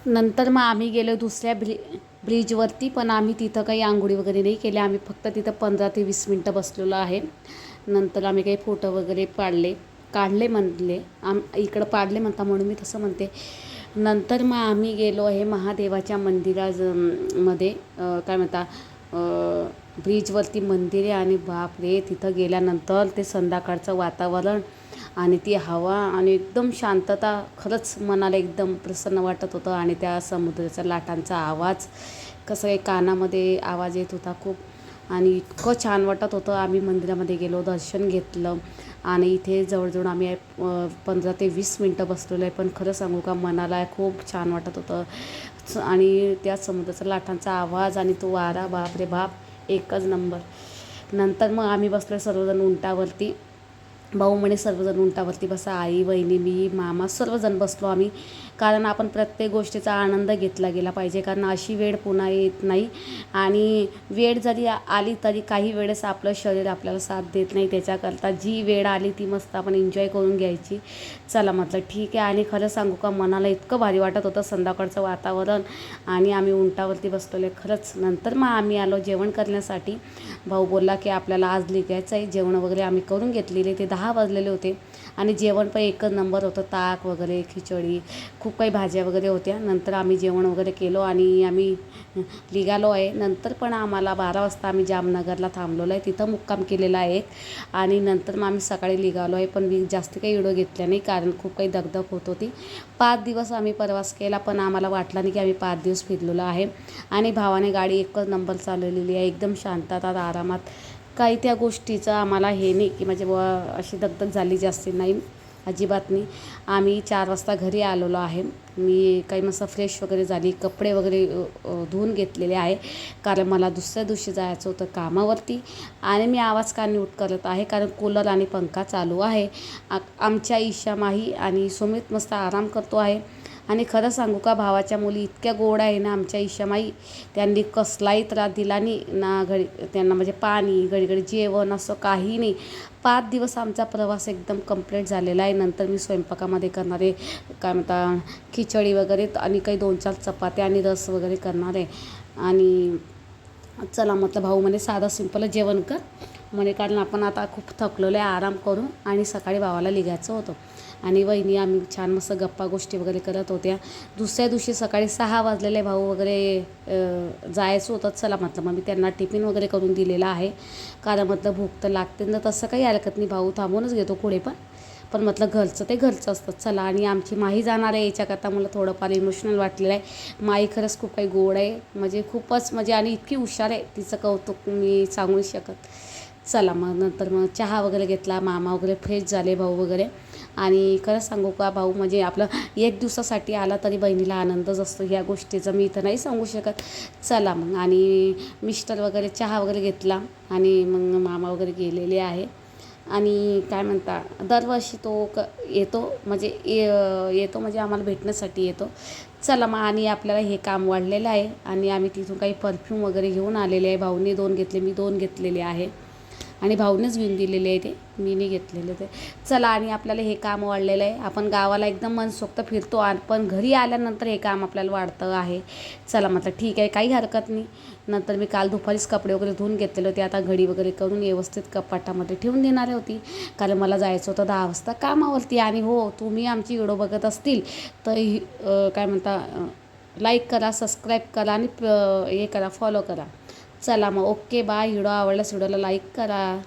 नंतर मग आम्ही गेलो दुसऱ्या ब्रिजवरती, पण आम्ही तिथं काही आंघोळी वगैरे नाही केल्या. आम्ही फक्त तिथं 15 ते 20 मिनटं बसलेलो आहे. नंतर आम्ही काही फोटो वगैरे काढले म्हणले इकडं पाडले म्हणता म्हणून मी तसं म्हणते. नंतर मग आम्ही गेलो आहे महादेवाच्या मध्ये काय म्हणता ब्रिजवरती मंदिर आहे आणि बापरे तिथं गेल्यानंतर ते संध्याकाळचं वातावरण आणि ती हवा आणि एकदम शांतता, खरंच मनाला एकदम प्रसन्न वाटत होतं. आणि त्या समुद्राच्या लाटांचा आवाज कसं काही कानामध्ये आवाज येत होता खूप, आणि इतकं छान वाटत होतं. आम्ही मंदिरामध्ये गेलो, दर्शन घेतलं आणि इथे जवळजवळ आम्ही 15 ते 20 मिनटं बसलेलो आहे. पण खरं सांगू का मनाला खूप छान वाटत होतं. आणि त्या समुद्राच्या लाटांचा आवाज आणि तो वारा, बाप रे बाप, एकच नंबर. नंतर मग आम्ही बसलो सर्वजण उंटावरती. भाऊ म्हणे सर्वजण उंटावरती बसा, आई, बहिणी, मी, मामा सर्वजण बसलो आम्ही. कारण आपण प्रत्येक गोष्टीचा आनंद घेतला गेला पाहिजे, कारण अशी वेळ पुन्हा येत नाही. आणि वेळ जरी आली तरी काही वेळेस आपलं शरीर आपल्याला साथ देत नाही. त्याच्याकरता जी वेळ आली ती मस्त आपण एन्जॉय करून घ्यायची. चला म्हटलं ठीक आहे. आणि खरं सांगू का मनाला इतकं भारी वाटत होतं संध्याकाळचं वातावरण, आणि आम्ही उंटावरती बसलेले खरंच. नंतर मग आम्ही आलो जेवण करण्यासाठी. भाऊ बोलला की आपल्याला आज लिहायचं आहे. जेवण वगैरे आम्ही करून घेतलेले. ते 10 वाजलेले होते आणि जेवण पण एकच नंबर होतं. ताक वगैरे, खिचडी, खूप काही भाज्या वगैरे होत्या. नंतर आम्ही जेवण वगैरे केलो आणि आम्ही निघालो आहे. नंतर पण आम्हाला 12 वाजता आम्ही जामनगरला थांबलेलो आहे, तिथं मुक्काम केलेला आहे. आणि नंतर मग आम्ही सकाळी निघालो आहे. पण मी जास्त काही व्हिडिओ घेतल्या नाही, कारण खूप काही दगदग होत होती. 5 दिवस आम्ही प्रवास केला, पण आम्हाला वाटलं नाही की आम्ही 5 दिवस फिरलेलो आहे. आणि भावाने गाडी एकच नंबर चालवलेली आहे, एकदम शांतता, आरामात. काही त्या गोष्टीचं आम्हाला हे नाही की म्हणजे अशी दगदग झाली जास्ती नाही, अजिबात नाही. आम्ही 4 वाजता घरी आलेलो आहे. मी काही मस्त फ्रेश वगैरे झाली, कपडे वगैरे धुवून घेतलेले आहे, कारण मला दुसऱ्या दिवशी जायचं होतं कामावरती. आणि मी आवाज का म्यूट करत आहे, कारण कूलर आणि पंखा चालू आहे. आमच्या ईशा, माही आणि सुमित मस्त आराम करतो आहे. आणि खरं सांगू का भावाच्या मुली इतक्या गोड आहे ना आमच्या ईशामाई, त्यांनी कसलाही त्रास दिला नाही ना. घडी त्यांना म्हणजे पाणी, घडी जेवण असं काही नाही. 5 दिवस आमचा प्रवास एकदम कंप्लीट झालेला आहे. नंतर मी स्वयंपाकामध्ये करणार आहे काय म्हणता खिचडी वगैरे, आणि काही 2-4 चपात्या आणि रस वगैरे करणार आहे. आणि चला म्हटलं भाऊ म्हणे साधं सिंपलच जेवण कर म्हणे, कारण आपण आता खूप थकलेलो आहे, आराम करू. आणि सकाळी भावाला निघायचं होतं. आणि वहिनी आम्ही छान मस्त गप्पा गोष्टी वगैरे करत होत्या. दुसऱ्या दिवशी सकाळी 6 वाजलेले, भाऊ वगैरे जायचं होतं. चला म्हटलं मग मी त्यांना टिफिन वगैरे करून दिलेला आहे, कारण म्हटलं भूक तर लागते ना, तसं काही हरकत नाही, भाऊ थांबूनच घेतो पुढे पण म्हटलं घरचं ते घरचं असतं. चला. आणि आमची माही जाणार आहे, याच्याकरता मला थोडंफार इमोशनल वाटलेलं आहे. माई खरंच खूप काही गोड आहे, म्हणजे खूपच म्हणजे, आणि इतकी हुशार आहे, तिचं कौतुक मी सांगू नाही शकत. चला मग नंतर मग चहा वगैरे घेतला, मामा वगैरे फ्रेश झाले, भाऊ वगैरे. आणि खरंच सांगू का भाऊ म्हणजे आपलं 1 दिवसासाठी आला तरी बहिणीला आनंदच असतो, ह्या गोष्टीचं मी इथं नाही सांगू शकत. चला मग. आणि मिस्टर वगैरे चहा वगैरे घेतला आणि मग मामा वगैरे गेलेले आहे. आणि काय म्हणता दरवर्षी तो येतो म्हणजे येतो म्हणजे आम्हाला भेटण्यासाठी येतो. चला मग. आणि आपल्याला हे काम वाढलेलं आहे आणि आम्ही तिथून काही परफ्यूम वगैरे घेऊन आलेले आहे. भाऊने 2 घेतले, मी 2 घेतलेले आहे, आणि भाऊनेच घेऊन दिलेले आहे, ते मी नाही घेतलेले ते. चला. आणि आपल्याला हे काम वाढलेलं आहे. आपण गावाला एकदम मनसोक्त फिरतो, पण घरी आल्यानंतर हे काम आपल्याला वाढतं आहे. चला म्हटलं ठीक आहे, काही हरकत नाही. नंतर मी काल दुपारीच कपडे वगैरे धुवून घेतलेले होते. आता घडी वगैरे करून व्यवस्थित कपाटामध्ये ठेवून देणार होती, कारण मला जायचं होतं 10 वाजता कामावरती. आणि हो, तुम्ही आमची व्हिडिओ बघत असतील तर काय म्हणता लाईक करा, सबस्क्राईब करा आणि हे करा, फॉलो करा. चला मग. Okay, bye. व्हिडिओ आवडल्यास व्हिडिओला लाईक करा.